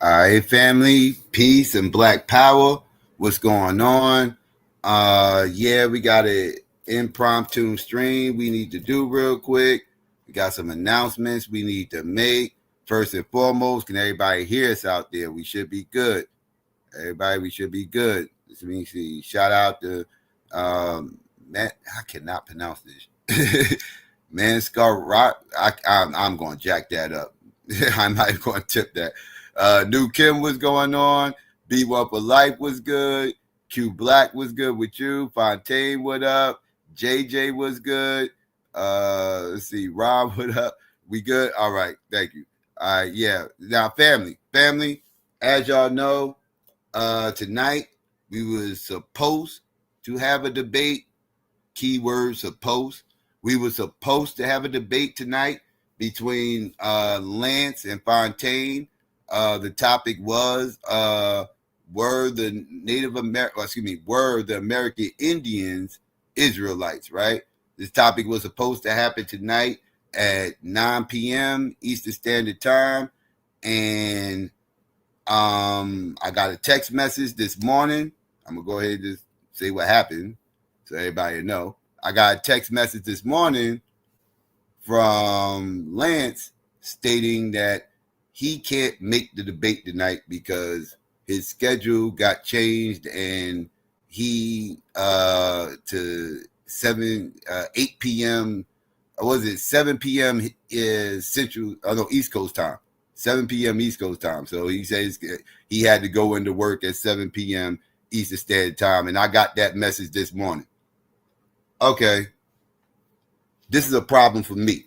All right, family, peace and black power. What's going on? Yeah, we got an impromptu stream we need to do real quick. We got some announcements we need to make. First and foremost, can everybody hear us out there? We should be good. Everybody, we should be good. Let me see. Shout out to man. I cannot pronounce this. Man, Scar Rock. I'm going to jack that up. I'm not going to tip that. New Kim was going on. Be One for Life was good. Q Black was good with you. Fontaine, what up? JJ was good. Let's see. Rob, what up? We good? All right. Thank you. All right. Yeah. Now, family. As y'all know, tonight we was supposed to have a debate. Keyword supposed. We were supposed to have a debate tonight between Lance and Fontaine. The topic was were the were the American Indians Israelites, right? This topic was supposed to happen tonight at 9 p.m. Eastern Standard Time. And I got a text message this morning. I'm gonna go ahead and just say what happened so everybody know. I got a text message this morning from Lance stating that he can't make the debate tonight because his schedule got changed and he to 8 p.m. Was it 7 p.m. is Central? Oh no, East Coast time. 7 p.m. East Coast time. So he says he had to go into work at 7 p.m. Eastern Standard Time, and I got that message this morning. Okay, this is a problem for me.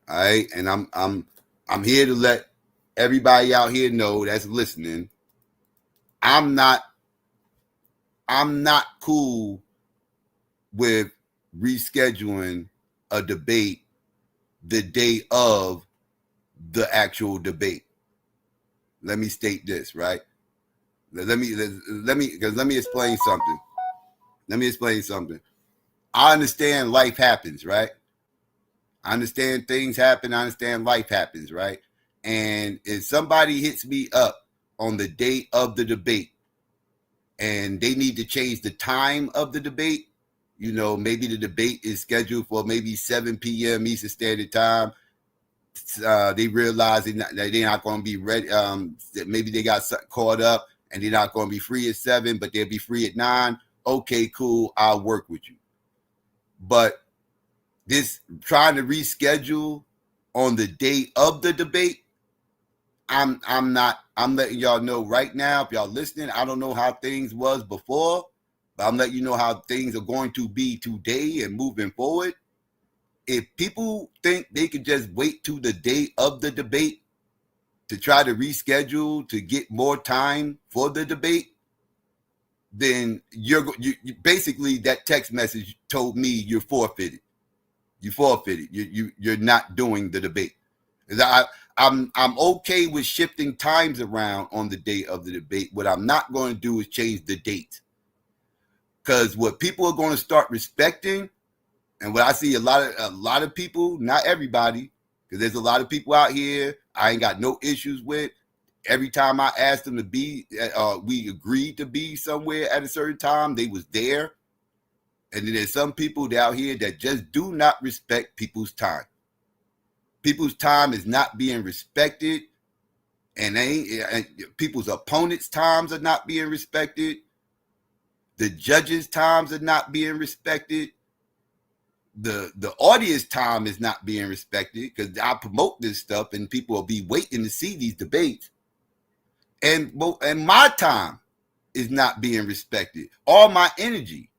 All right, and I'm here to let everybody out here know that's listening. I'm not cool with rescheduling a debate the day of the actual debate. Let me state this, right? Let me explain something. Let me explain something. I understand life happens, right? I understand things happen. I understand life happens, right? And if somebody hits me up on the day of the debate and they need to change the time of the debate, you know, maybe the debate is scheduled for maybe 7 p.m. Eastern Standard Time. They realize they're not going to be ready. Maybe they got caught up and they're not going to be free at 7, but they'll be free at 9. Okay, cool. I'll work with you. But this trying to reschedule on the day of the debate, I'm letting y'all know right now. If y'all listening, I don't know how things was before, but I'm letting you know how things are going to be today and moving forward. If people think they can just wait to the day of the debate to try to reschedule to get more time for the debate, then you basically that text message told me you're forfeited. You forfeited. You're not doing the debate. I'm okay with shifting times around on the day of the debate. What I'm not going to do is change the date, because what people are going to start respecting, and what I see a lot of people, not everybody, because there's a lot of people out here I ain't got no issues with. Every time I asked them to be, we agreed to be somewhere at a certain time, they was there. And then there's some people out here that just do not respect people's time. People's time is not being respected, and people's opponents' times are not being respected. The judges' times are not being respected. The audience time is not being respected, because I promote this stuff and people will be waiting to see these debates. And my time is not being respected. All my energy,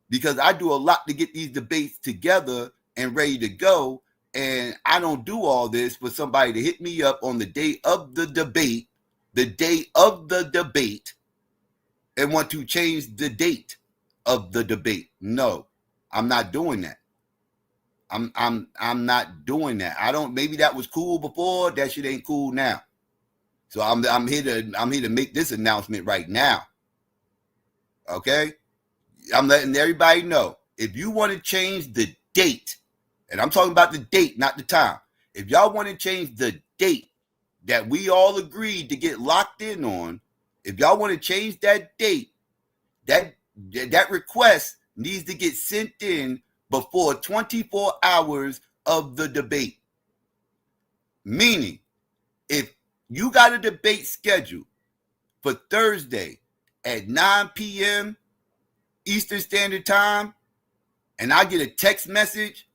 because I do a lot to get these debates together and ready to go. And I don't do all this for somebody to hit me up on the day of the debate, and want to change the date of the debate. No, I'm not doing that. I'm not doing that. Maybe that was cool before. That shit ain't cool now. So I'm here to make this announcement right now. Okay? I'm letting everybody know, if you want to change the date, and I'm talking about the date, not the time. If y'all want to change the date that we all agreed to get locked in on, if y'all want to change that date, that request needs to get sent in before 24 hours of the debate. Meaning, if you got a debate scheduled for Thursday at 9 p.m. Eastern Standard Time, and I get a text message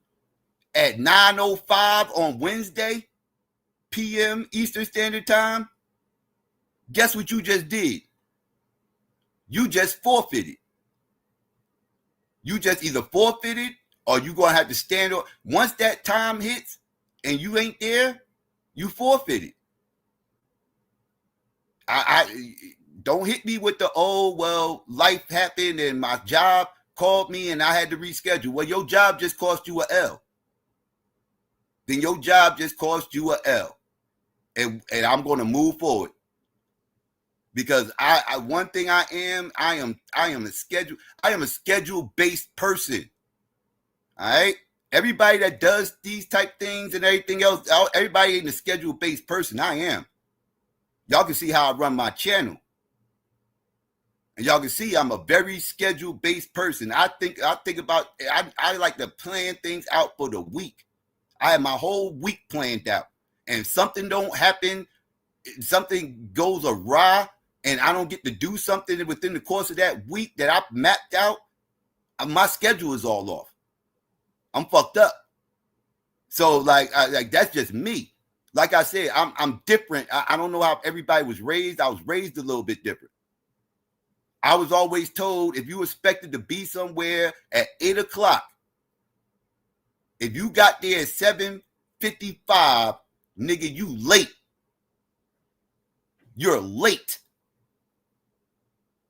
at 9:05 on Wednesday p.m. Eastern Standard Time, guess what you just did? You just forfeited. You just either forfeited or you're going to have to stand on. Once that time hits and you ain't there, you forfeited. I don't hit me with the, oh, well, life happened and my job called me and I had to reschedule. Well, your job just cost you a L. Then your job just cost you a L. And I'm going to move forward. Because I one thing I am a schedule-based person. All right? Everybody that does these type things and everything else, everybody ain't a schedule-based person. I am. Y'all can see how I run my channel. And y'all can see I'm a very schedule-based person. I like to plan things out for the week. I have my whole week planned out. And if something don't happen, something goes awry, and I don't get to do something within the course of that week that I've mapped out, my schedule is all off. I'm fucked up. So like that's just me. Like I said, I'm different. I don't know how everybody was raised. I was raised a little bit different. I was always told if you expected to be somewhere at 8 o'clock, if you got there at 7:55, nigga, you late. You're late.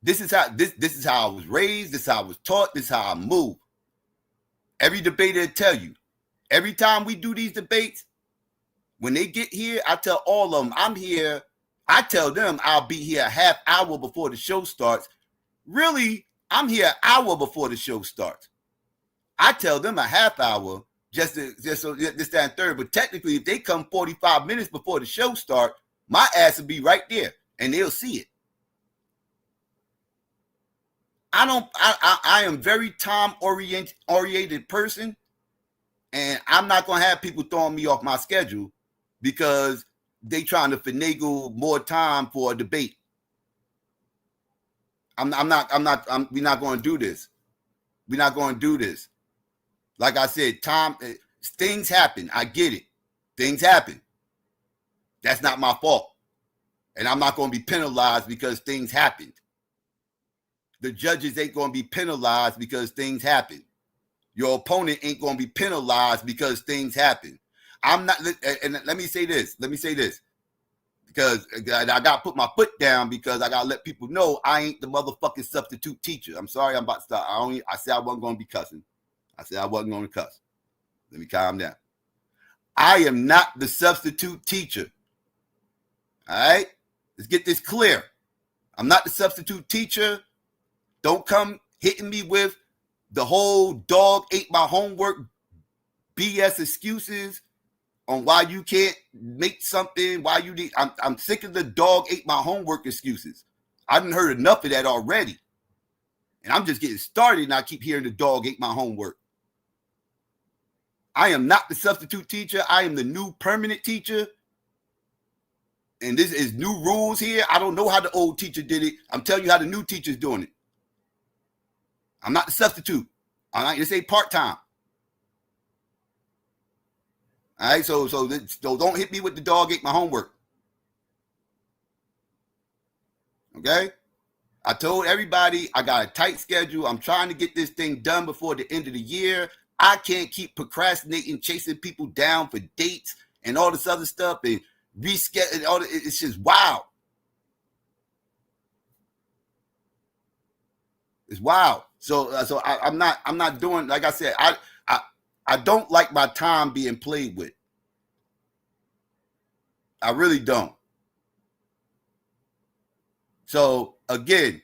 This is how I was raised. This is how I was taught. This is how I move. Every debater will tell you. Every time we do these debates, when they get here, I tell all of them, I'm here. I tell them I'll be here a half hour before the show starts. Really, I'm here an hour before the show starts. I tell them a half hour just so this, that, and third. But technically, if they come 45 minutes before the show starts, my ass will be right there and they'll see it. I am very time oriented person, and I'm not gonna have people throwing me off my schedule because they trying to finagle more time for a debate. We're not going to do this. We're not going to do this. Like I said, things happen. I get it. Things happen. That's not my fault. And I'm not going to be penalized because things happened. The judges ain't going to be penalized because things happen. Your opponent ain't going to be penalized because things happen. I'm not, and let me say this. Because I got to put my foot down because I got to let people know I ain't the motherfucking substitute teacher. I'm sorry, I'm about to start. I said I wasn't going to be cussing. I said I wasn't going to cuss. Let me calm down. I am not the substitute teacher. All right? Let's get this clear. I'm not the substitute teacher. Don't come hitting me with the whole dog ate my homework BS excuses on why you can't make something, why you need. I'm sick of the dog ate my homework excuses. I done heard enough of that already. And I'm just getting started and I keep hearing the dog ate my homework. I am not the substitute teacher. I am the new permanent teacher. And this is new rules here. I don't know how the old teacher did it. I'm telling you how the new teacher's doing it. I'm not the substitute. This ain't part-time. All right, so don't hit me with the dog ate my homework. Okay? I told everybody I got a tight schedule. I'm trying to get this thing done before the end of the year. I can't keep procrastinating, chasing people down for dates and all this other stuff and reschedule. It's just wild. It's wild. So I'm not doing, like I said, I don't like my time being played with. I really don't. So again,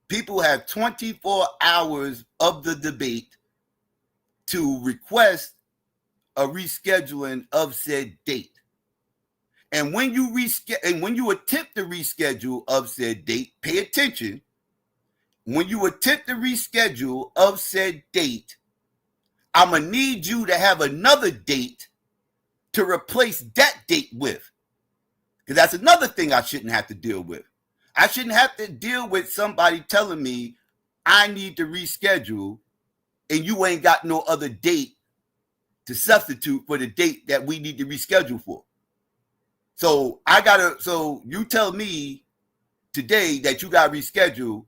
people have 24 hours of the debate to request a rescheduling of said date. And when you attempt to reschedule of said date, pay attention. When you attempt to reschedule of said date, I'm going to need you to have another date to replace that date with. Because that's another thing I shouldn't have to deal with. I shouldn't have to deal with somebody telling me I need to reschedule and you ain't got no other date to substitute for the date that we need to reschedule for. So you tell me today that you got to reschedule,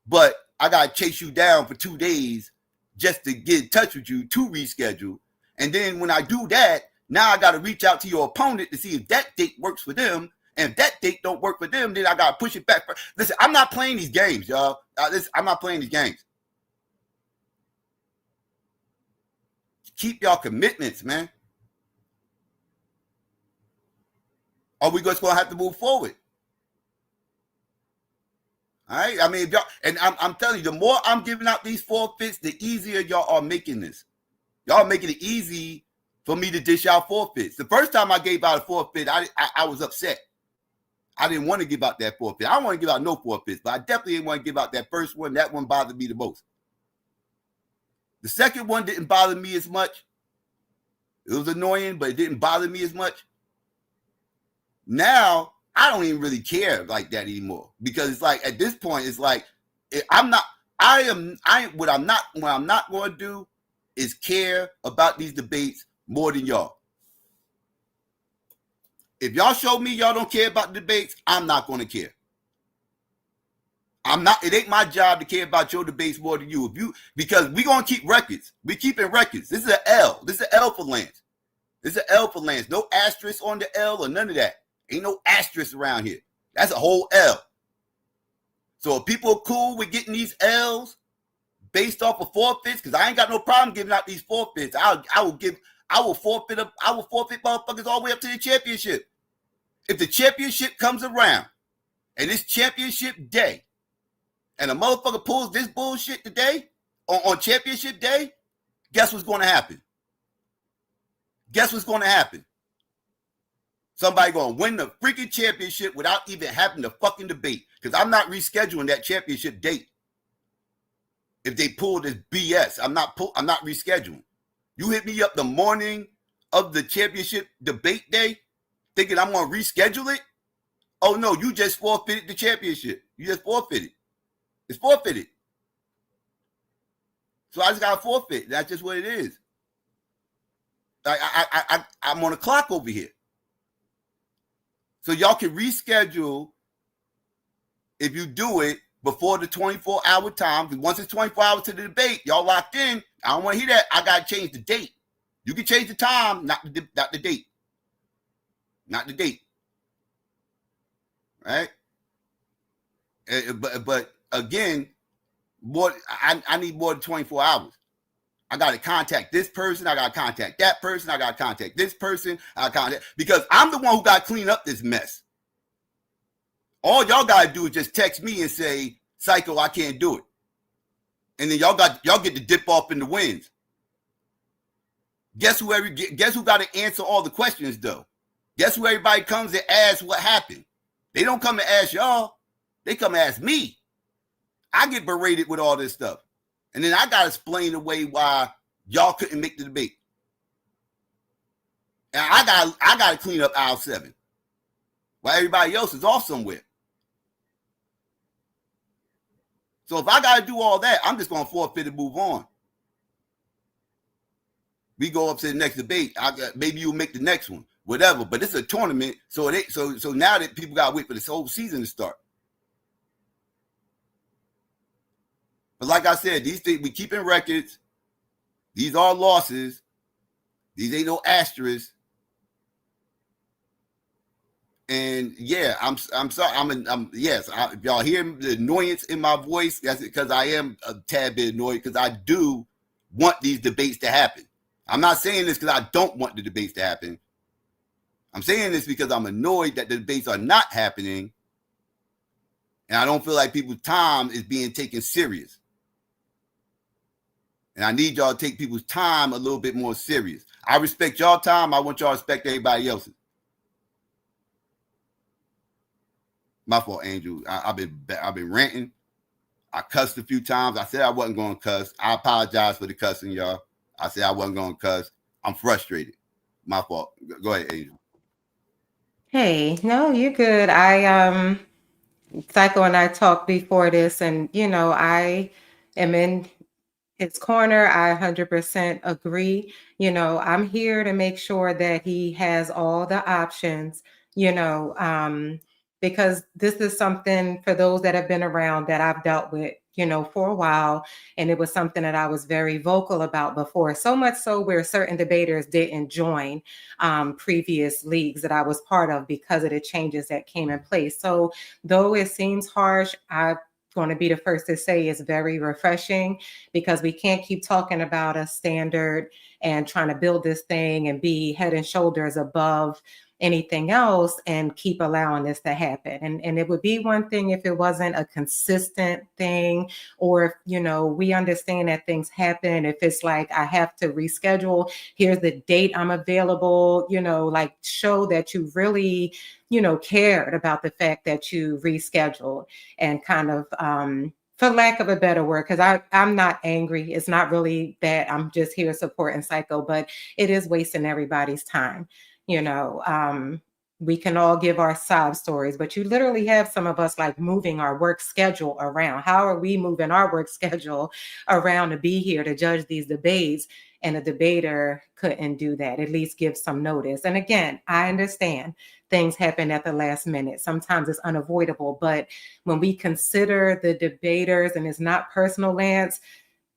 but I got to chase you down for 2 days just to get in touch with you to reschedule. And then when I do that, now I got to reach out to your opponent to see if that date works for them. And if that date don't work for them, then I got to push it back. Listen, I'm not playing these games, y'all. I'm not playing these games. Keep y'all commitments, man. Or we just going to have to move forward. All right? I mean, if y'all, and I'm telling you, the more I'm giving out these forfeits, the easier y'all are making this. Y'all making it easy for me to dish out forfeits. The first time I gave out a forfeit, I was upset. I didn't want to give out that forfeit. I don't want to give out no forfeits, but I definitely didn't want to give out that first one. That one bothered me the most. The second one didn't bother me as much. It was annoying, but it didn't bother me as much. Now, I don't even really care like that anymore. Because it's like, at this point, it's like, what I'm not going to do is care about these debates more than y'all. If y'all show me y'all don't care about the debates, I'm not going to care. It ain't my job to care about your debates more than you. Because we're going to keep records. We're keeping records. This is an L. This is an L for Lance. This is an L for Lance. No asterisk on the L or none of that. Ain't no asterisk around here. That's a whole L. So if people are cool with getting these L's based off of forfeits, because I ain't got no problem giving out these forfeits. I will forfeit motherfuckers all the way up to the championship. If the championship comes around and it's championship day and a motherfucker pulls this bullshit today on championship day, guess what's going to happen? Guess what's going to happen? Somebody going to win the freaking championship without even having the fucking debate, because I'm not rescheduling that championship date. If they pull this BS, I'm not rescheduling. You hit me up the morning of the championship debate day thinking I'm going to reschedule it? Oh, no, you just forfeited the championship. You just forfeited. It's forfeited. So I just got to forfeit. That's just what it is. I'm on a clock over here. So y'all can reschedule if you do it before the 24-hour time. Because once it's 24 hours to the debate, y'all locked in. I don't want to hear that. I got to change the date. You can change the time, not the date. Not the date. Right? But again, I need more than 24 hours. I got to contact this person. I got to contact that person. I got to contact this person. Because I'm the one who got to clean up this mess. All y'all got to do is just text me and say, Psycho, I can't do it. And then y'all get to dip off in the winds. Guess who got to answer all the questions, though? Guess who everybody comes and asks what happened? They don't come and ask y'all. They come and ask me. I get berated with all this stuff. And then I got to explain away why y'all couldn't make the debate. And I got to clean up aisle 7 while everybody else is off somewhere. So if I got to do all that, I'm just going to forfeit and move on. We go up to the next debate. Maybe you'll make the next one, whatever. But it's a tournament, so now that people got to wait for this whole season to start. But like I said, these things, we keeping records. These are losses. These ain't no asterisks. And yeah, I'm sorry. If y'all hear the annoyance in my voice, that's because I am a tad bit annoyed, because I do want these debates to happen. I'm not saying this because I don't want the debates to happen. I'm saying this because I'm annoyed that the debates are not happening. And I don't feel like people's time is being taken serious. And I need y'all to take people's time a little bit more serious. I respect y'all time. I want y'all to respect everybody else's. My fault, Angel. I've been ranting. I cussed a few times. I said I wasn't going to cuss. I apologize for the cussing, y'all. I said I wasn't going to cuss. I'm frustrated. My fault. Go ahead, Angel. Hey, no, you're good. Psycho and I talked before this, and I am in his corner. I 100% agree. I'm here to make sure that he has all the options, you know, um, because this is something for those that have been around that I've dealt with, for a while. And it was something that I was very vocal about before. So much so where certain debaters didn't join previous leagues that I was part of because of the changes that came in place. So though it seems harsh, I'm going to be the first to say it's very refreshing because we can't keep talking about a standard and trying to build this thing and be head and shoulders above anything else and keep allowing this to happen. And it would be one thing if it wasn't a consistent thing, or if, we understand that things happen. If it's like, I have to reschedule, here's the date I'm available, like show that you really, cared about the fact that you rescheduled and kind of, for lack of a better word, because I'm not angry. It's not really that I'm just here supporting Psycho, but it is wasting everybody's time. You know, we can all give our sob stories, but you literally have some of us like moving our work schedule around. How are we moving our work schedule around to be here to judge these debates? And a debater couldn't do that, at least give some notice. And again, I understand things happen at the last minute. Sometimes it's unavoidable, but when we consider the debaters, and it's not personal, Lance,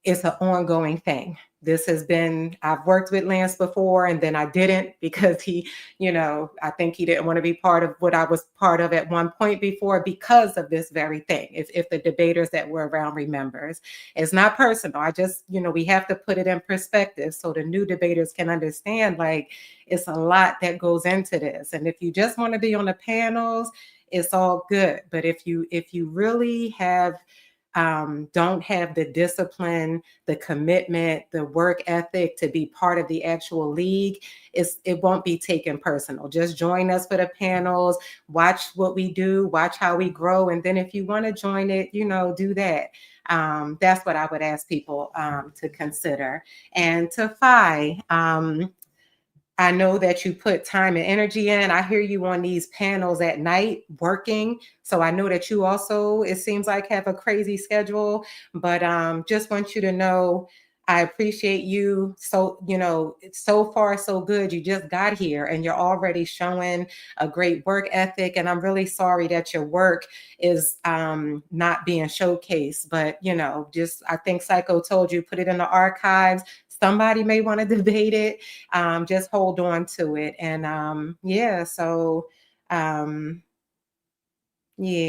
it's an ongoing thing. This has been, I've worked with Lance before and then I didn't because he, I think he didn't want to be part of what I was part of at one point before because of this very thing. If the debaters that were around remembers, it's not personal. I just, we have to put it in perspective so the new debaters can understand like it's a lot that goes into this. And if you just want to be on the panels, it's all good. But if you really have don't have the discipline, the commitment, the work ethic to be part of the actual league, it won't be taken personal. Just join us for the panels, watch what we do, watch how we grow. And then if you want to join it, do that. That's what I would ask people to consider. And to Phi, I know that you put time and energy in. I hear you on these panels at night working. So I know that you also, it seems like, have a crazy schedule. But just want you to know I appreciate you. So, it's so far so good. You just got here and you're already showing a great work ethic. And I'm really sorry that your work is not being showcased. But, just I think Psycho told you, put it in the archives. Somebody may want to debate it. Just hold on to it. And um, yeah,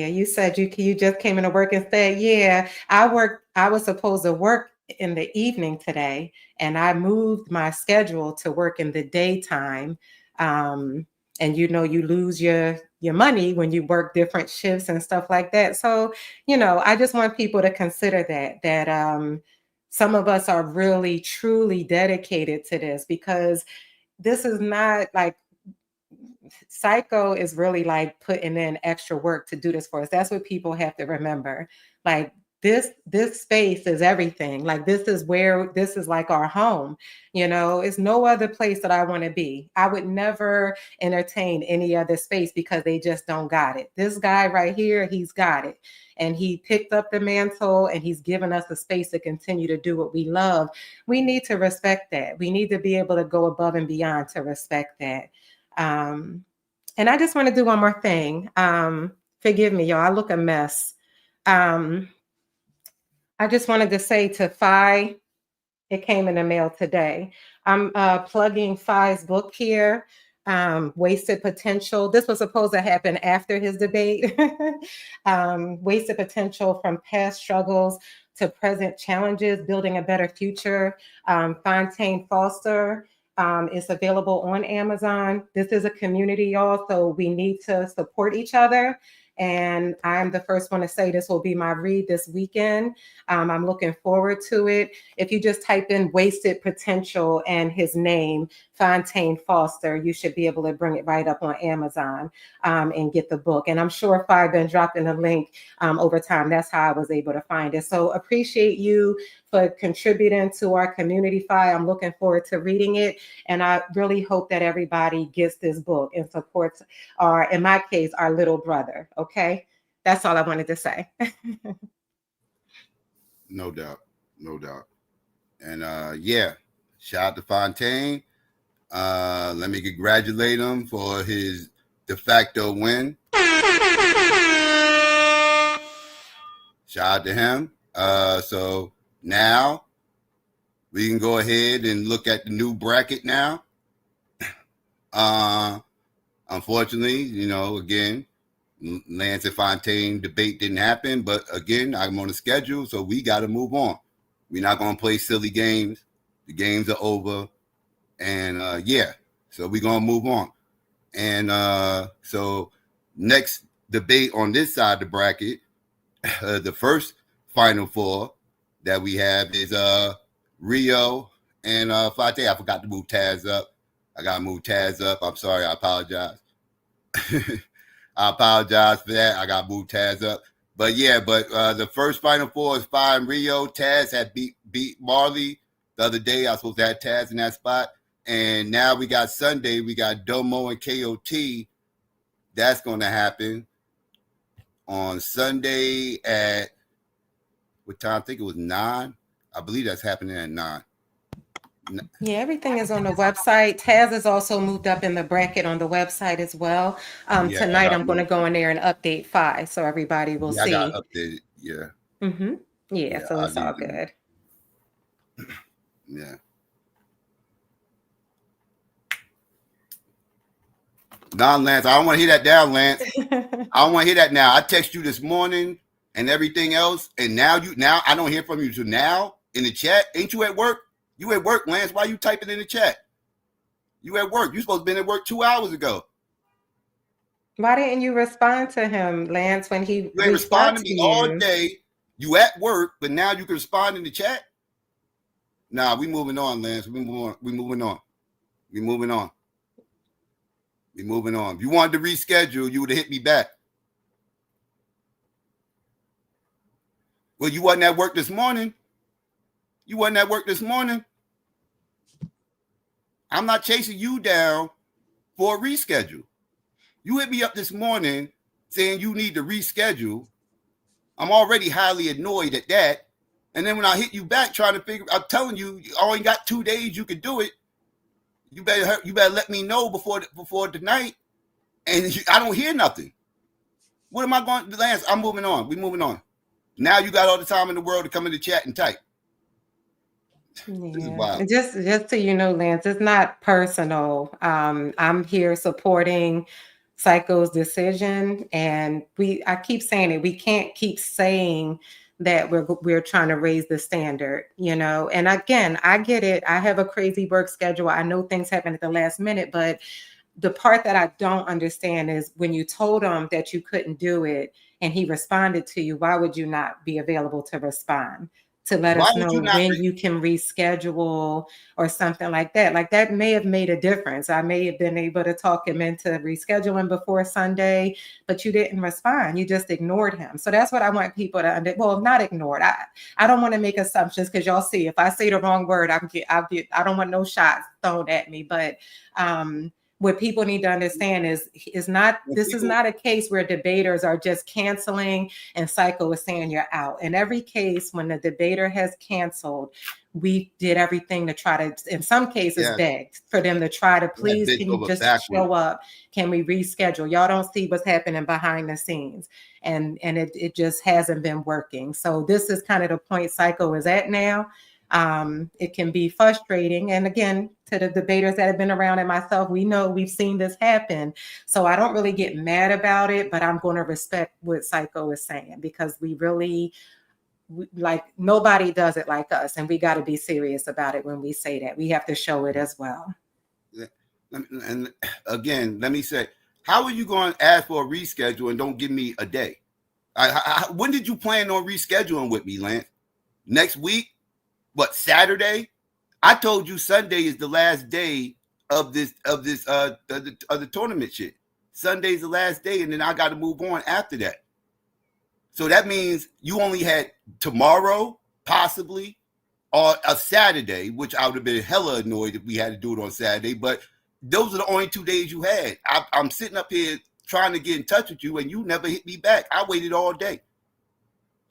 you said you just came into work and said, yeah, I was supposed to work in the evening today, and I moved my schedule to work in the daytime. Um, and you lose your money when you work different shifts and stuff like that. So, I just want people to consider that some of us are really truly dedicated to this because this is not like Psycho is really like putting in extra work to do this for us. That's what people have to remember. Like this space is everything. Like this is like our home. It's no other place that I want to be. I would never entertain any other space because they just don't got it. This guy right here, he's got it. And he picked up the mantle and he's given us the space to continue to do what we love. We need to respect that. We need to be able to go above and beyond to respect that. Um, and I just want to do one more thing. Forgive me, y'all. I look a mess. Um, I just wanted to say to Phi, it came in the mail today. I'm plugging Phi's book here, Wasted Potential. This was supposed to happen after his debate. Wasted Potential from Past Struggles to Present Challenges, Building a Better Future. Fontaine Foster. It's available on Amazon. This is a community, y'all, so we need to support each other. And I'm the first one to say this will be my read this weekend. I'm looking forward to it. If you just type in Wasted Potential and his name, Fontaine Foster, you should be able to bring it right up on Amazon and get the book. And I'm sure if I've been dropping the link over time, that's how I was able to find it. So appreciate you for contributing to our community file. I'm looking forward to reading it. And I really hope that everybody gets this book and supports our, in my case, our little brother. Okay. That's all I wanted to say. No doubt. No doubt. And yeah, shout out to Fontaine. Let me congratulate him for his de facto win. Shout out to him. So now we can go ahead and look at the new bracket now. Unfortunately, you know, again, Lance and Fontaine debate didn't happen, but again, I'm on the schedule, so we got to move on. We're not going to play silly games. The games are over. And yeah, so we're going to move on. And so next debate on this side of the bracket, the first Final Four that we have is Rio and Fate. I forgot to move Taz up. I got to move Taz up. I'm sorry. I apologize. I apologize for that. I got to move Taz up. But yeah, the first Final Four is fine. Rio. Taz had beat Marley the other day. I was supposed to have Taz in that spot. And now we got Sunday. We got Domo and KOT. That's going to happen on Sunday at what time? I think it was 9. I believe that's happening at 9. Yeah, everything is on the website. Taz is also moved up in the bracket on the website as well. Yeah, Tonight, I'm going to go in there and update 5 so everybody will yeah, I see. got updated. Yeah. Mm-hmm. Yeah, so it's all good. Yeah. Nah, Lance, I don't want to hear that down, Lance. I don't want to hear that now. I text you this morning and everything else, and now I don't hear from you. So now in the chat, ain't you at work? You at work, Lance? Why you typing in the chat? You at work? You supposed to been at work 2 hours ago. Why didn't you respond to him, Lance, when he You ain't responding to me all day. You at work, but now you can respond in the chat. Nah, we moving on, Lance. We moving on. We moving on. If you wanted to reschedule, you would have hit me back. Well, you wasn't at work this morning. I'm not chasing you down for a reschedule. You hit me up this morning saying you need to reschedule. I'm already highly annoyed at that. And then when I hit you back trying to figure, I'm telling you, you only got 2 days you could do it. You better let me know before tonight. And I don't hear nothing. What am I going to, Lance? I'm moving on. We moving on. Now you got all the time in the world to come in the chat and type. Yeah. Just so you know, Lance, it's not personal. I'm here supporting Psycho's decision, and I keep saying it. We can't keep saying that we're trying to raise the standard, you know. And again, I get it. I have a crazy work schedule. I know things happen at the last minute, but the part that I don't understand is when you told him that you couldn't do it and he responded to you, why would you not be available to respond? To let us know when you can reschedule or something like that. Like that may have made a difference. I may have been able to talk him into rescheduling before Sunday, but you didn't respond. You just ignored him. So that's what I want people to well, not ignored. I don't want to make assumptions because y'all see if I say the wrong word, I don't want no shots thrown at me. But what people need to understand is this is not a case where debaters are just canceling and Psycho is saying you're out. In every case, when the debater has canceled, we did everything to try to, in some cases, begged for them to try to please, can you just show up? Can we reschedule? Y'all don't see what's happening behind the scenes. And it just hasn't been working. So this is kind of the point Psycho is at now. It can be frustrating. And again, to the debaters that have been around and myself, we know we've seen this happen. So I don't really get mad about it, but I'm going to respect what Psycho is saying because like nobody does it like us. And we got to be serious about it when we say that. We have to show it as well. And again, let me say, How are you going to ask for a reschedule and don't give me a day? When did you plan on rescheduling with me, Lance? Next week? What, Saturday? I told you Sunday is the last day of the tournament shit. Sunday's the last day, and then I got to move on after that. So that means you only had tomorrow, possibly, or a Saturday, which I would have been hella annoyed if we had to do it on Saturday. But those are the only 2 days you had. I'm sitting up here trying to get in touch with you, and you never hit me back. I waited all day.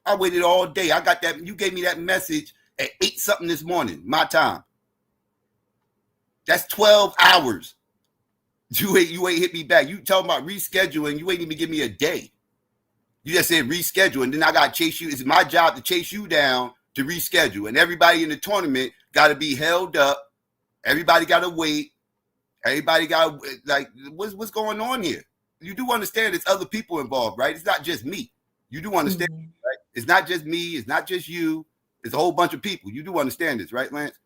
I got that. You gave me that message at 8 something this morning, my time. That's 12 hours. You ain't hit me back. You talking about rescheduling. You ain't even give me a day. You just said reschedule, and then I got to chase you. It's my job to chase you down to reschedule. And everybody in the tournament got to be held up. Everybody got to wait. Everybody got to, like, what's going on here? You do understand there's other people involved, right? It's not just me. You do understand, right? It's not just me. It's not just you. It's a whole bunch of people. You do understand this, right, Lance?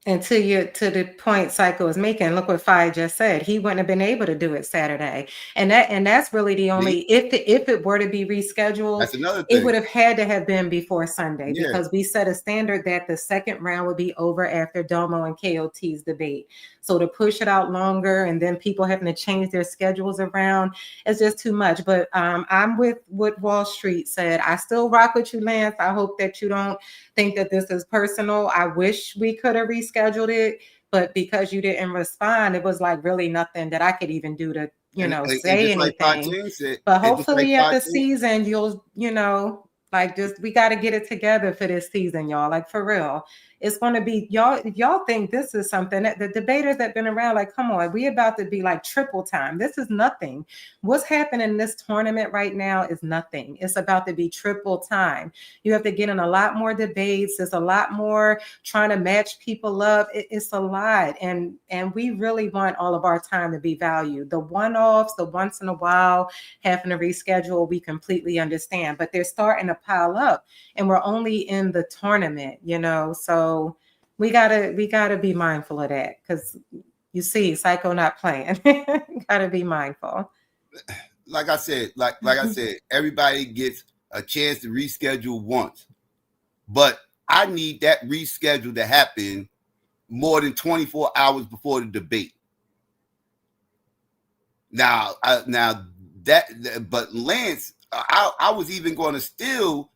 And to the point Psycho is making, look what Fi just said. He wouldn't have been able to do it Saturday, and that's really the only. If it were to be rescheduled, that's another thing. It would have had to have been before Sunday, because we set a standard that the second round would be over after Domo and KOT's debate. So to push it out longer and then people having to change their schedules around, it's just too much. But I'm with what Wall Street said. I still rock with you, Lance. I hope that you don't think that this is personal. I wish we could have rescheduled it, but because you didn't respond, it was like really nothing that I could even do to, say anything. But hopefully at the season, you'll, like, just, we got to get it together for this season, y'all. Like, for real. It's going to be, y'all, if y'all think this is something that the debaters that been around, like, come on, we about to be like triple time. This is nothing. What's happening in this tournament right now is nothing. It's about to be triple time. You have to get in a lot more debates. There's a lot more trying to match people up. It's a lot. And we really want all of our time to be valued. The one-offs, the once in a while, having to reschedule, we completely understand. But they're starting to pile up, and we're only in the tournament, so we gotta be mindful of that, because you see Psycho not playing. Gotta be mindful. Like I said, everybody gets a chance to reschedule once, but I need that reschedule to happen more than 24 hours before the debate. But Lance, I was even going to still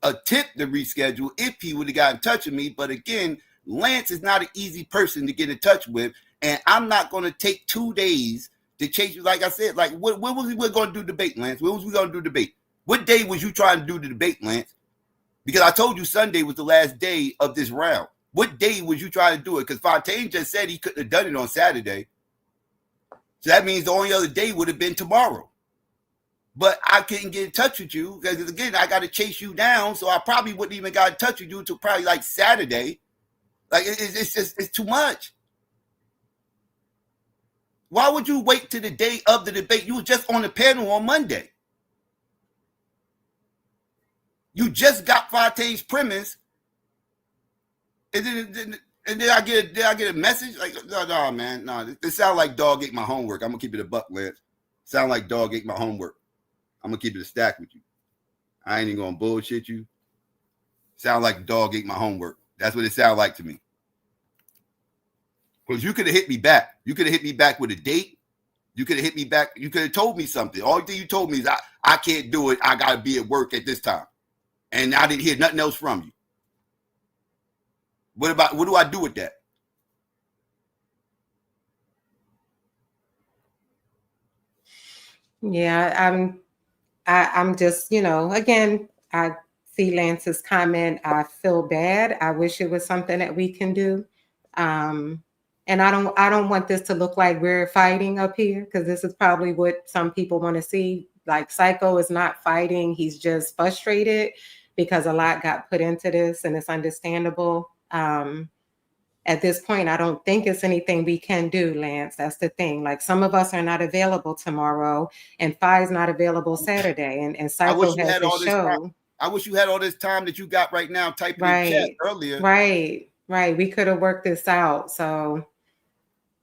attempt to reschedule if he would have got in touch with me. But again, Lance is not an easy person to get in touch with, and I'm not going to take 2 days to chase you. Like I said, like what was we going to do debate, Lance? What was we going to do debate? What day was you trying to do the debate, Lance? Because I told you Sunday was the last day of this round. What day was you trying to do it? Because Fontaine just said he couldn't have done it on Saturday. So that means the only other day would have been tomorrow. But I couldn't get in touch with you because, again, I got to chase you down. So I probably wouldn't even got in touch with you until probably like Saturday. Like, it's too much. Why would you wait to the day of the debate? You were just on the panel on Monday. You just got Fontaine's premise. And then I get a message like, no, man, no. This sounds like dog ate my homework. I'm gonna keep it a buck, Lance. Sound like dog ate my homework. I'm gonna keep it a stack with you. I ain't even gonna bullshit you. Sound like dog ate my homework. That's what it sounded like to me. Because you could have hit me back. You could have hit me back with a date. You could have hit me back. You could have told me something. All thing you told me is I can't do it. I gotta be at work at this time, and I didn't hear nothing else from you. What do I do with that? Yeah, I'm just, again, I see Lance's comment. I feel bad. I wish it was something that we can do. And I don't want this to look like we're fighting up here, because this is probably what some people want to see. Like, Psycho is not fighting. He's just frustrated because a lot got put into this, and it's understandable. At this point, I don't think it's anything we can do, Lance. That's the thing. Like, some of us are not available tomorrow, and Fi's not available Saturday, and Psycho has his show. I wish you had all this time that you got right now typing in chat earlier. Right. We could have worked this out. So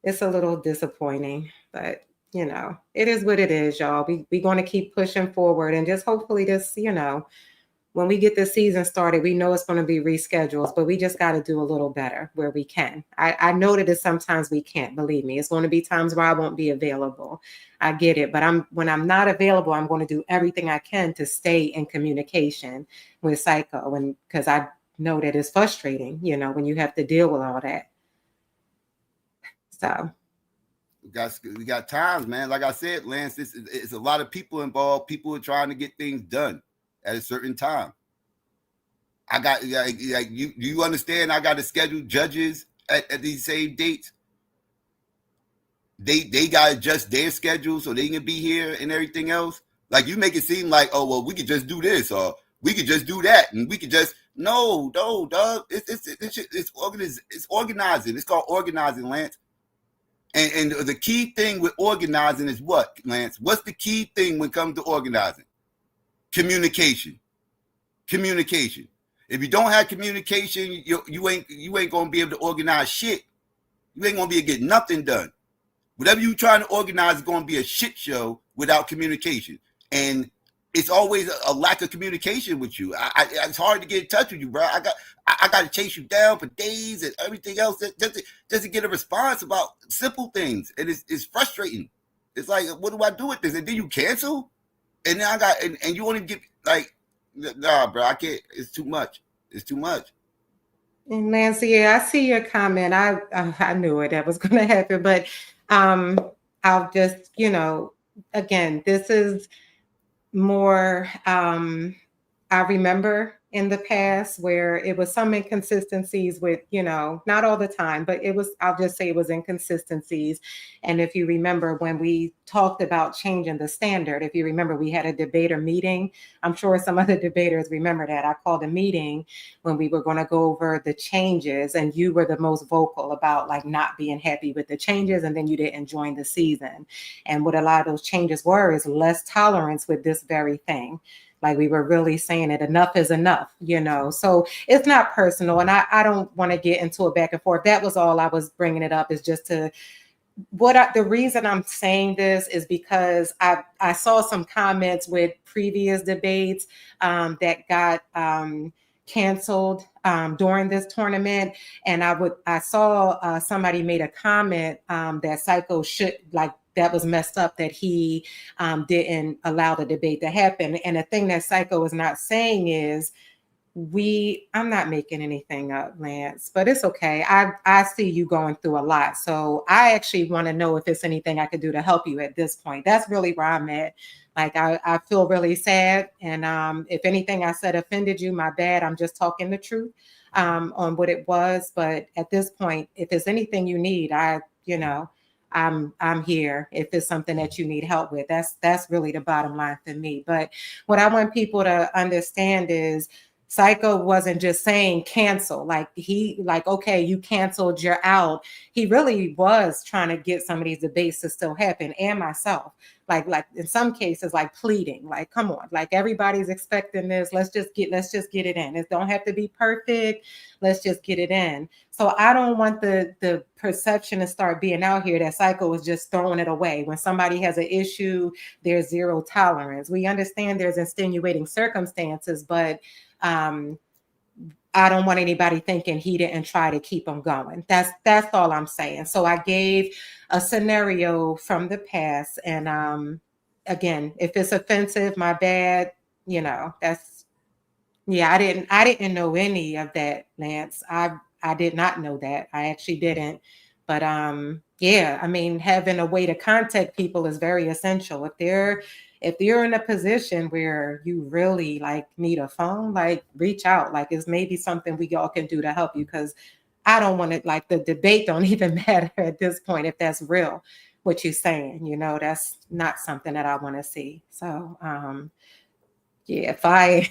it's a little disappointing, but you know, it is what it is, y'all. We going to keep pushing forward and just hopefully this, you know, when we get the season started, we know it's going to be reschedules, but we just got to do a little better where we can. I know that it's sometimes we can't, believe me. It's going to be times where I won't be available. I get it. But when I'm not available, I'm going to do everything I can to stay in communication with Psycho. And because I know that it's frustrating, you know, when you have to deal with all that. So we got times, man. Like I said, Lance, it's a lot of people involved. People are trying to get things done at a certain time. I got like you. Do you understand? I got to schedule judges at these same dates. They got to adjust their schedule so they can be here and everything else. Like you make it seem like, oh well, we could just do this or we could just do that and we could just no, dog. It's organizing. It's called organizing, Lance. And the key thing with organizing is what, Lance? What's the key thing when it comes to organizing? Communication. Communication. If you don't have communication, you ain't gonna be able to organize shit. You ain't gonna be able to get nothing done. Whatever you trying to organize is gonna be a shit show without communication. And it's always a lack of communication with you. It's hard to get in touch with you, bro. I got to chase you down for days and everything else just to get a response about simple things. And it's frustrating. It's like, what do I do with this? And then you cancel, and then and you only get like, nah, bro. I can't. It's too much. It's too much. And Nancy, yeah, I see your comment. I knew it that was going to happen, but I'll just, you know, again, this is more I remember in the past where it was some inconsistencies with, you know, not all the time, but it was, I'll just say it was inconsistencies. And if you remember when we talked about changing the standard, if you remember, we had a debater meeting. I'm sure some other debaters remember that. I called a meeting when we were going to go over the changes, and you were the most vocal about like not being happy with the changes, and then you didn't join the season. And what a lot of those changes were is less tolerance with this very thing. Like we were really saying it, enough is enough, you know. So it's not personal, and I don't want to get into a back and forth. That was all I was bringing it up, is just to the reason I'm saying this is because I saw some comments with previous debates that got canceled during this tournament, and I saw somebody made a comment that Psycho should, like, that was messed up that he didn't allow the debate to happen. And the thing that Psycho is not saying is, I'm not making anything up, Lance, but it's okay. I see you going through a lot. So I actually want to know if there's anything I could do to help you at this point. That's really where I'm at. Like I feel really sad. And if anything I said offended you, my bad. I'm just talking the truth on what it was. But at this point, if there's anything you need, I'm here if it's something that you need help with. That's really the bottom line for me. But what I want people to understand is Psycho wasn't just saying cancel. Like, okay, you canceled, you're out. He really was trying to get some of these debates to still happen, and myself. Like in some cases, like pleading, like, come on, like everybody's expecting this. Let's just get it in. It don't have to be perfect. Let's just get it in. So I don't want the perception to start being out here that Psycho is just throwing it away. When somebody has an issue, there's zero tolerance. We understand there's extenuating circumstances, but I don't want anybody thinking he didn't try to keep them going. That's all I'm saying. So I gave a scenario from the past, and again, if it's offensive, my bad. You know, that's, yeah. I didn't know any of that, Lance. I did not know that. I actually didn't. But yeah, I mean, having a way to contact people is very essential. If you're in a position where you really like need a phone, like reach out. Like it's maybe something we all can do to help you, because I don't want to, like, the debate don't even matter at this point if that's real what you're saying. You know, that's not something that I want to see. So yeah, Fi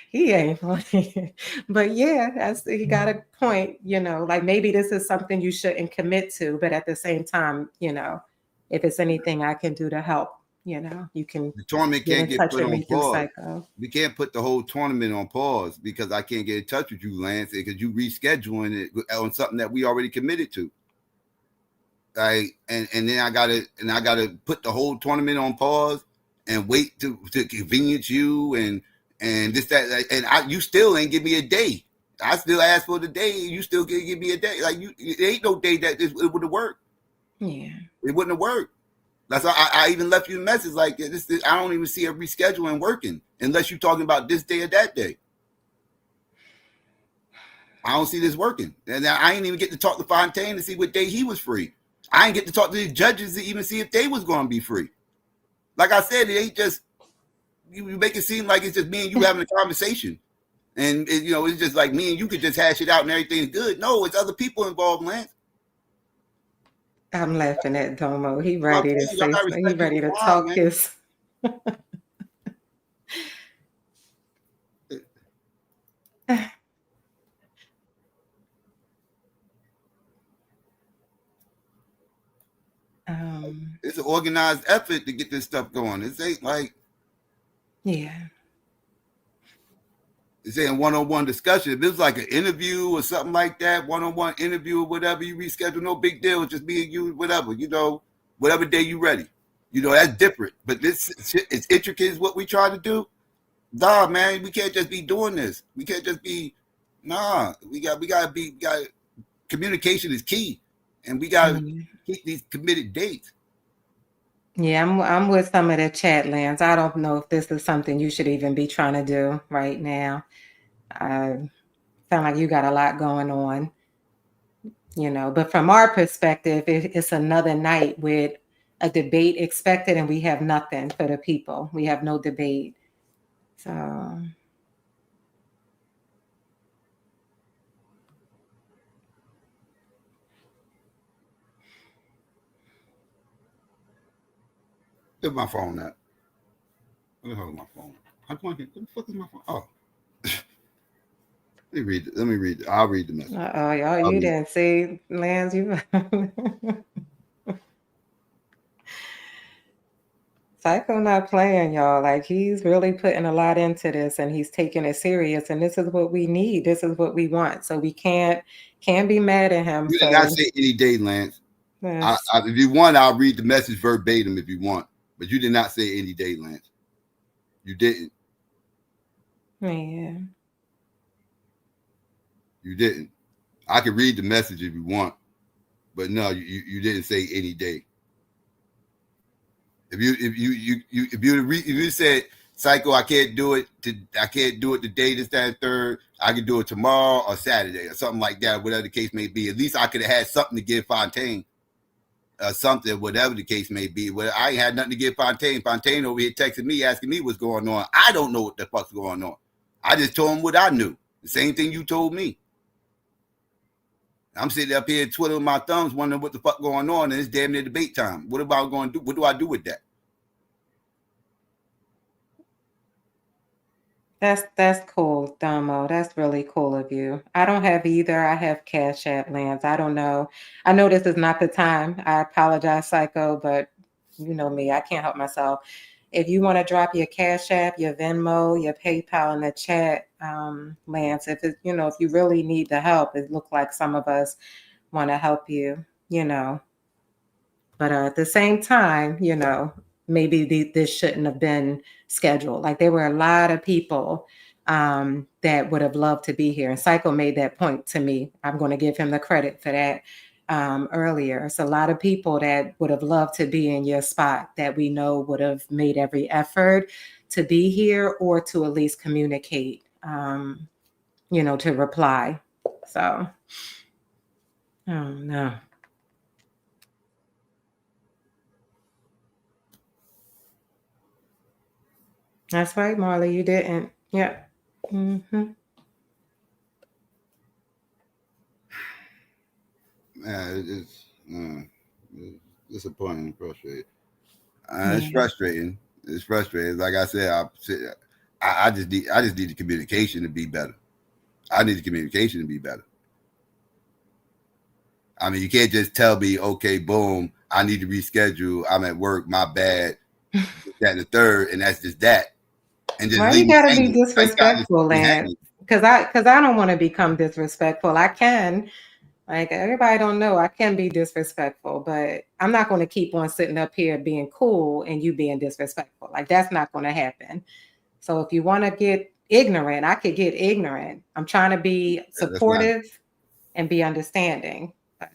he ain't funny. But yeah, he got a point, you know, like maybe this is something you shouldn't commit to, but at the same time, you know, if it's anything I can do to help, you know, you can The tournament get can't in get touch put with on me through pause. Psycho. We can't put the whole tournament on pause because I can't get in touch with you, Lance, because you rescheduling it on something that we already committed to. Like, and then I gotta put the whole tournament on pause and wait to convenience you and this that and you still ain't give me a day. I still ask for the day. You still give me a day. Like it ain't no day that it would have worked. Yeah. It wouldn't have worked. That's why I even left you a message like this. I don't even see a rescheduling working unless you're talking about this day or that day. I don't see this working, and I ain't even get to talk to Fontaine to see what day he was free. I ain't get to talk to the judges to even see if they was going to be free. Like I said, it ain't just you make it seem like it's just me and you having a conversation, and it's just like me and you could just hash it out and everything's good. No, it's other people involved, Lance. I'm laughing at Domo. He I'm ready to saying, y'all say gotta something. He respect ready people's to time, talk man. his. It's an organized effort to get this stuff going. This ain't like Yeah. it's saying one-on-one discussion. If it was like an interview or something like that, one-on-one interview or whatever, you reschedule, no big deal. Just me and you, whatever, whatever day you ready. That's different. But this shit is intricate is what we try to do. Nah, man, we can't just be doing this. We can't just be we got communication is key. And we gotta keep these committed dates. Yeah, I'm with some of the chat lands. I don't know if this is something you should even be trying to do right now. I sound like you got a lot going on, but from our perspective, it's another night with a debate expected and we have nothing for the people. We have no debate. So Where's my phone at? Where the hell is my phone? What the fuck is my phone? Oh. Let me read it. I'll read the message. y'all, you didn't see Lance, you Psycho not playing, y'all. Like he's really putting a lot into this and he's taking it serious. And this is what we need. This is what we want. So we can't be mad at him. You did not say any day, Lance. Yes. If you want, I'll read the message verbatim if you want. But you did not say any day, Lance. You didn't. Yeah. You didn't. I can read the message if you want, but no, you didn't say any day. If you said Psycho, I can't do it today, this, that, and third. I can do it tomorrow or Saturday or something like that, whatever the case may be. At least I could have had something to give Fontaine. Something, whatever the case may be. Well, I ain't had nothing to give Fontaine. Fontaine over here texting me, asking me what's going on. I don't know what the fuck's going on. I just told him what I knew. The same thing you told me. I'm sitting up here twiddling my thumbs, wondering what the fuck going on, and it's damn near debate time. What about going to do? What do I do with that? That's cool, Domo. That's really cool of you. I don't have either. I have Cash App lands. I don't know. I know this is not the time. I apologize, Psycho, but you know me. I can't help myself. If you want to drop your Cash App, your Venmo, your PayPal in the chat, Lance, if you really need the help, it looks like some of us want to help you, But at the same time, maybe this shouldn't have been scheduled. Like there were a lot of people that would have loved to be here. And Psycho made that point to me. I'm going to give him the credit for that earlier. It's a lot of people that would have loved to be in your spot that we know would have made every effort to be here or to at least communicate, to reply. So, oh no. That's right, Marley. You didn't. Yeah. Mm-hmm. It's disappointing and frustrating. Yeah. It's frustrating. It's frustrating. Like I said, I just need the communication to be better. I need the communication to be better. I mean, you can't just tell me, okay, boom, I need to reschedule. I'm at work, my bad, that and the third, and that's just that. And just Why leave you me gotta be hanging. Like, you gotta just disrespectful, leave me Lance? hanging. Because I don't want to become disrespectful. I can, Like everybody don't know I can be disrespectful, but I'm not going to keep on sitting up here being cool and you being disrespectful. Like that's not going to happen. So if you want to get ignorant, I could get ignorant. I'm trying to be That's not. supportive and be understanding. But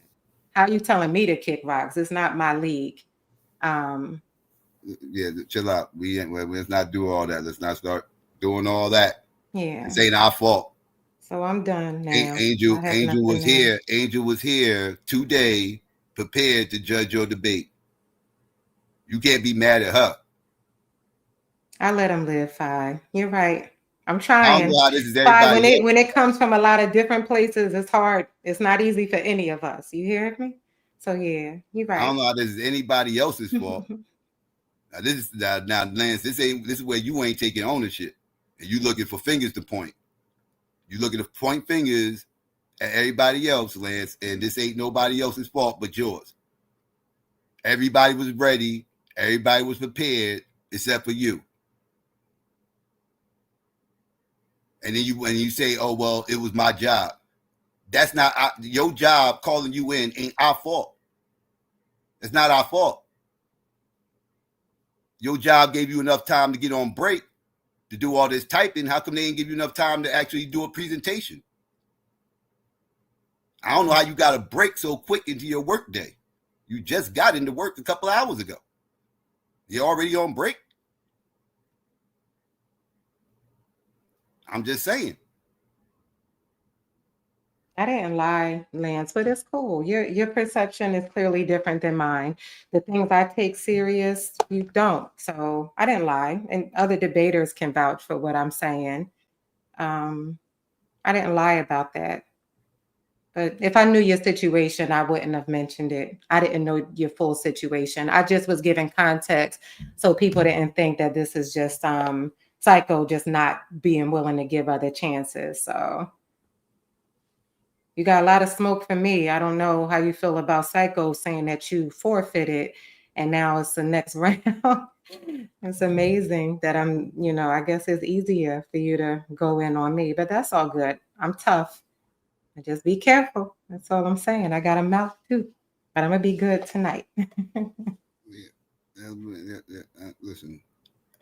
how you telling me to kick rocks? It's not my league. Um, Yeah, chill out. We ain't. Let's not do all that. Let's not start doing all that. yeah. This ain't our fault. So I'm done now. Angel, I have Angel was nothing else. here. Angel was here today, prepared to judge your debate. You can't be mad at her. I let him live, Fi. You're right. I'm I don't know trying. how this is Fi, everybody else. when it comes from a lot of different places, it's hard. It's not easy for any of us. You hear me? So yeah, you're I don't right. know how this is anybody else's fault. Now this is now Lance. This is where you ain't taking ownership, and you looking for fingers to point. You looking to point fingers at everybody else, Lance, and this ain't nobody else's fault but yours. Everybody was ready. Everybody was prepared except for you. And then you say, "Oh well, it was my job." That's not your job. Calling you in ain't our fault. It's not our fault. Your job gave you enough time to get on break to do all this typing. How come they didn't give you enough time to actually do a presentation? I don't know how you got a break so quick into your work day. You just got into work a couple of hours ago. You're already on break. I'm just saying. I didn't lie, Lance, but it's cool. Your perception is clearly different than mine. The things I take serious, you don't. So I didn't lie, and other debaters can vouch for what I'm saying. Um, I didn't lie about that. But if I knew your situation, I wouldn't have mentioned it. I didn't know your full situation. I just was giving context so people didn't think that this is just psycho just not being willing to give other chances. So you got a lot of smoke for me. I don't know how you feel about psycho saying that you forfeited and now it's the next round. It's amazing that I guess it's easier for you to go in on me, but that's all good. I'm tough. Just be careful. That's all I'm saying. I got a mouth too, but I'm gonna be good tonight. Listen,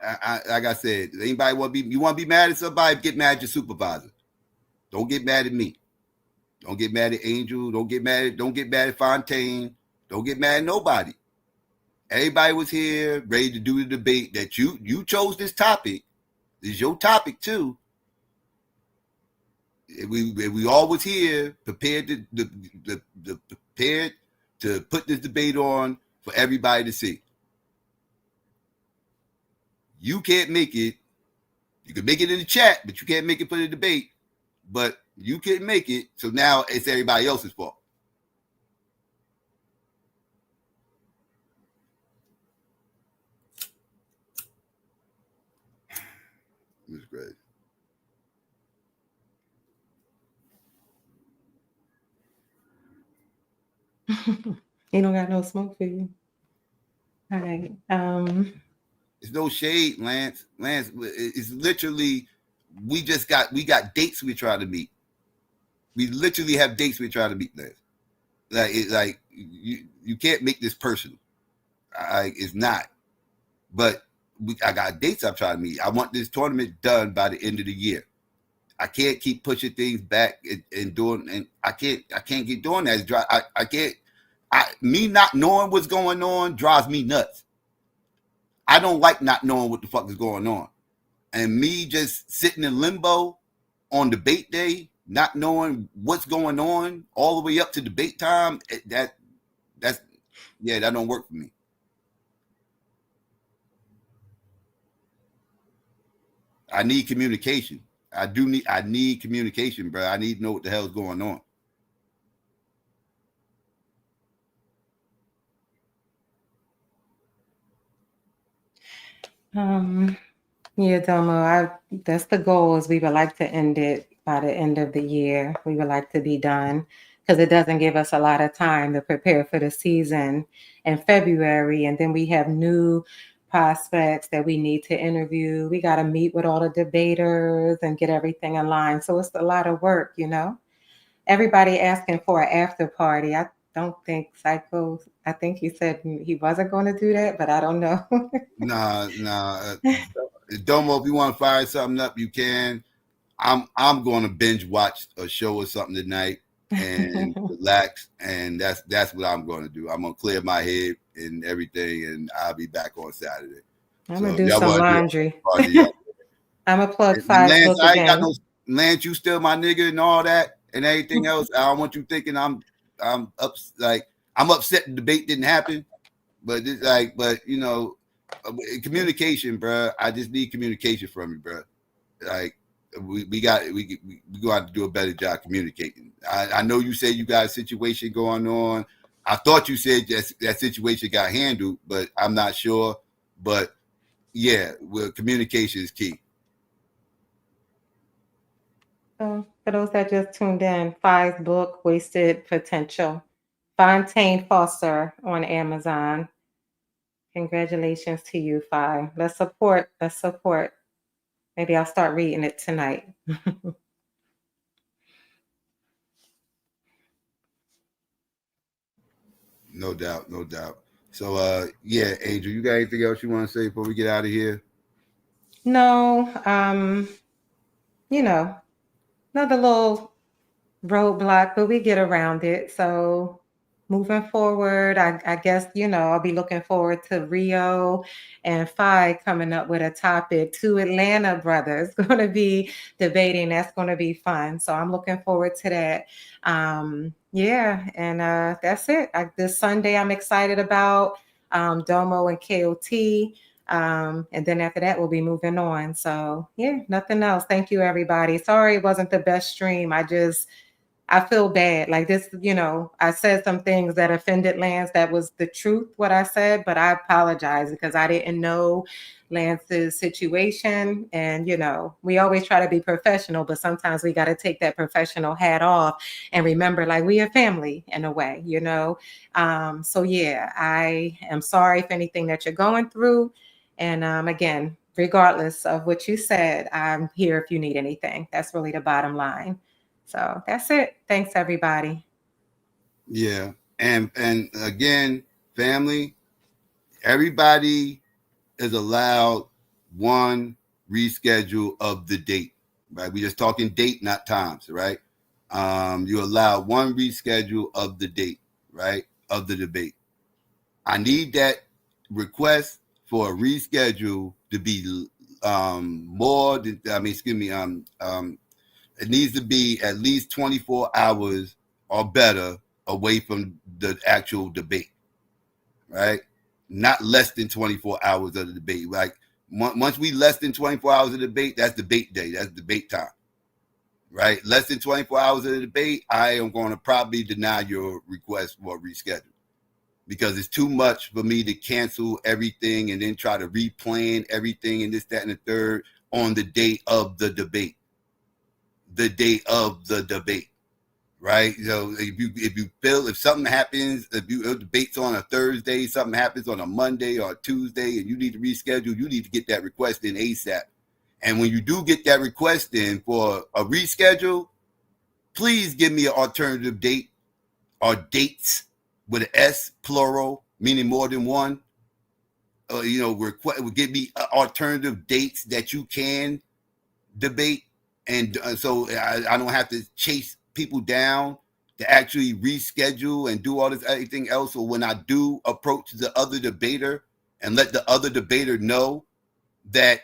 like I said, anybody want to be mad at somebody? Get mad at your supervisor. Don't get mad at me. Don't get mad at Angel. Don't get mad at Fontaine. Don't get mad at nobody. Everybody was here ready to do the debate. That you chose this topic. This is your topic too. We all was here prepared prepared to put this debate on for everybody to see. You can't make it. You can make it in the chat, but you can't make it for the debate. But you can't make it, so now it's everybody else's fault. It's great. He don't got no smoke for you. All right. It's no shade, Lance. Lance, it's literally we got dates we try to meet. We literally have dates we try to meet, Lance. Like you can't make this personal. It's not. But I got dates I'm trying to meet. I want this tournament done by the end of the year. I can't keep pushing things back and doing, and I can't keep doing that. I can't. Me not knowing what's going on drives me nuts. I don't like not knowing what the fuck is going on, and me just sitting in limbo on debate day, not knowing what's going on all the way up to debate time. That's yeah, that don't work for me. I need communication. I need communication, bro. I need to know what the hell's going on. um, yeah, Domo. That's the goal. Is we would like to end it by the end of the year. We would like to be done because it doesn't give us a lot of time to prepare for the season in February, and then we have new prospects that we need to interview. We got to meet with all the debaters and get everything in line. So it's a lot of work. everybody asking for an after party. I don't think Psycho. I think he said he wasn't going to do that, but I don't know. Nah. Domo, if you want to fire something up, you can. I'm going to binge watch a show or something tonight and relax, and that's what I'm going to do. I'm going to clear my head and everything, and I'll be back on Saturday. I'm So gonna if do y'all some want to do laundry. a party, y'all. I'm gonna plug And Five's Lance, book I ain't got again. no Lance. You still my nigga and all that and everything else. I don't want you thinking I'm up like I'm upset the debate didn't happen, but it's like, but you know, communication, bro. I just need communication from you, bro. Like we got we go out to do a better job communicating. I know you said you got a situation going on. I thought you said that situation got handled, but I'm not sure. But yeah, well, communication is key. So for those that just tuned in, Five's book, Wasted Potential. Fontaine Foster on Amazon. Congratulations to you, Five. Let's support. Let's support. Maybe I'll start reading it tonight. No doubt, no doubt. So yeah, Angel, you got anything else you want to say before we get out of here? No, you know, another little roadblock, but we get around it. So moving forward, I guess, I'll be looking forward to Rio and Phi coming up with a topic. Two Atlanta brothers going to be debating. That's going to be fun. So I'm looking forward to that. Yeah, and that's it. This Sunday, I'm excited about Domo and KOT. And then after that, we'll be moving on. So yeah, nothing else. Thank you, everybody. Sorry it wasn't the best stream. I feel bad. Like this, I said some things that offended Lance. That was the truth, what I said, but I apologize because I didn't know Lance's situation. And, we always try to be professional, but sometimes we got to take that professional hat off and remember, like, we are family in a way. So, yeah, I am sorry for anything that you're going through. And again, regardless of what you said, I'm here if you need anything. That's really the bottom line. So that's it. Thanks, everybody. Yeah, and again, family, everybody is allowed one reschedule of the date. Right, we just talking date, not times. Right, you allow one reschedule of the date. Right, of the debate. I need that request for a reschedule to be more than, I mean, excuse me, it needs to be at least 24 hours or better away from the actual debate, right? Not less than 24 hours of the debate. Like once we less than 24 hours of debate, that's debate day. That's debate time, right? Less than 24 hours of the debate, I am going to probably deny your request for a reschedule because it's too much for me to cancel everything and then try to replan everything and this, that, and the third on the day of the debate. The day of the debate, right? So if you feel if something happens, if debates on a Thursday, something happens on a Monday or a Tuesday, and you need to reschedule, you need to get that request in ASAP. And when you do get that request in for a reschedule, please give me an alternative date or dates with an S, plural, meaning more than one. Give me alternative dates that you can debate, and so I don't have to chase people down to actually reschedule and do all this everything else. So when I do approach the other debater and let the other debater know that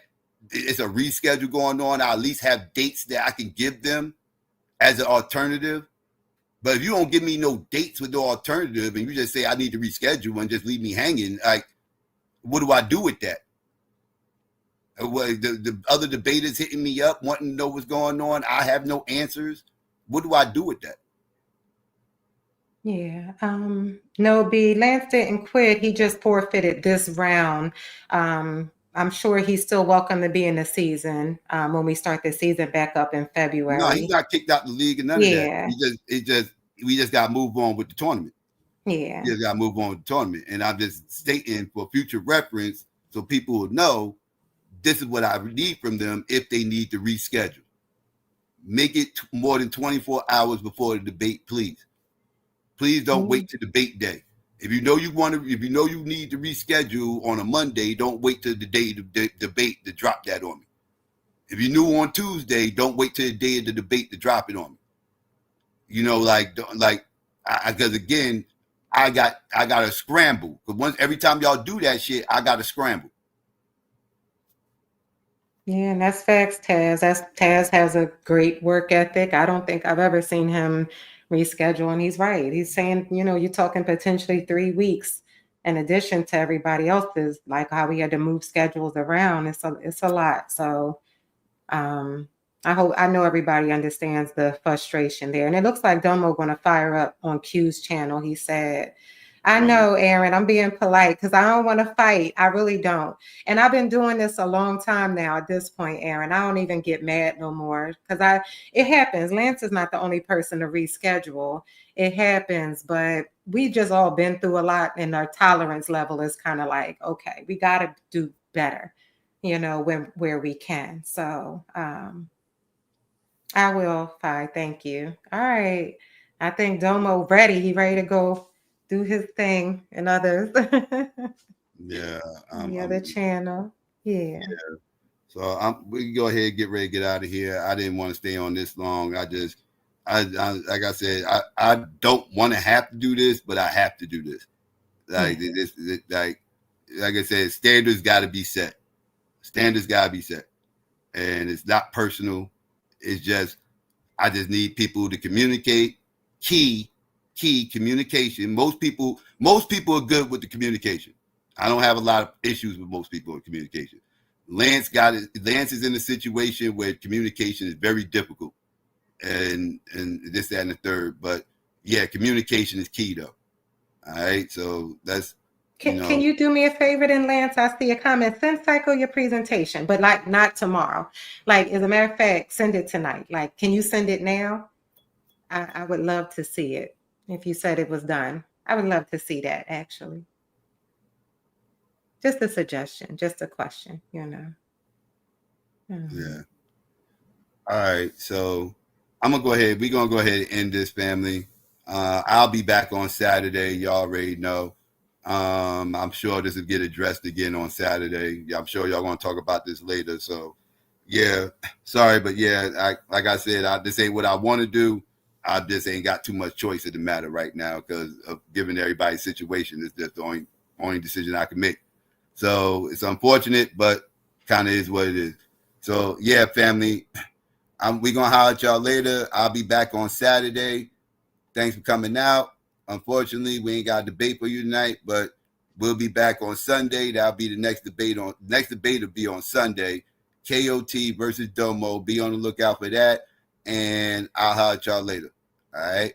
it's a reschedule going on, I at least have dates that I can give them as an alternative. But if you don't give me no dates with no alternative and you just say I need to reschedule and just leave me hanging, like, what do I do with that? The other debaters hitting me up, wanting to know what's going on. I have no answers. What do I do with that? Yeah. No, B. Lance didn't quit. He just forfeited this round. I'm sure he's still welcome to be in the season when we start the season back up in No, he February. got kicked out the league and none of that. Yeah. We just got to move on with the tournament. Yeah. We just got to move on with the tournament. And I'm just stating for future reference so people will know this is what I need from them if they need to reschedule. make it more than 24 hours before the debate, please. Please don't wait to debate day. If you know you need to reschedule on a Monday, don't wait till the day of the debate to drop that on me. If you knew on Tuesday, don't wait till the day of the debate to drop it on me. Because again, I got to scramble. Because every time y'all do that shit, I got to scramble. Yeah, and that's facts, Taz. Taz has a great work ethic. I don't think I've ever seen him reschedule, and he's right. He's saying, you're talking potentially 3 weeks in addition to everybody else's, like how we had to move schedules around. It's a lot. So I know everybody understands the frustration there. And it looks like Domo going to fire up on Q's channel. He said, I know, Aaron, I'm being polite because I don't want to fight. I really don't. And I've been doing this a long time now at this point, Aaron. I don't even get mad no more because it happens. Lance is not the only person to reschedule. It happens, but we just all been through a lot and our tolerance level is kind of like, okay, we got to do better, where we can. So, I will, Fi. Thank you. All right. I think Domo ready. He ready to go do his thing and others. Yeah. The other channel. Yeah. So we can go ahead and get ready to get out of here. I didn't want to stay on this long. I like I said, I don't want to have to do this, but I have to do this. Like I said, standards got to be set. Standards got to be set, and it's not personal. It's just I just need people to communicate. Key communication. Most people are good with the communication. I don't have a lot of issues with most people in communication. Lance is in a situation where communication is very difficult, and this, that, and the third. But yeah, communication is key though. All right, so that's. Can you do me a favor then, Lance? I see a comment. Send Psycho your presentation, but like not tomorrow. Like, as a matter of fact, send it tonight. Like, can you send it now? I would love to see it. If you said it was done, I would love to see that actually. Just a suggestion, just a question, Yeah. All right, so I'm gonna go ahead. We're gonna go ahead and end this, family. I'll be back on Saturday. Y'all already know. I'm sure this will get addressed again on Saturday. I'm sure y'all gonna talk about this later. So, yeah, sorry, but yeah, like I said, this ain't what I want to do. I just ain't got too much choice in the matter right now because of given everybody's situation. It's just the only decision I can make. So it's unfortunate, but kind of is what it is. So yeah, family, we're gonna holler at y'all later. I'll be back on Saturday. Thanks for coming out. Unfortunately, we ain't got a debate for you tonight, but we'll be back on Sunday. That'll be the next debate. Next debate will be on Sunday. KOT versus Domo. Be on the lookout for that. And I'll holler at y'all later. All right.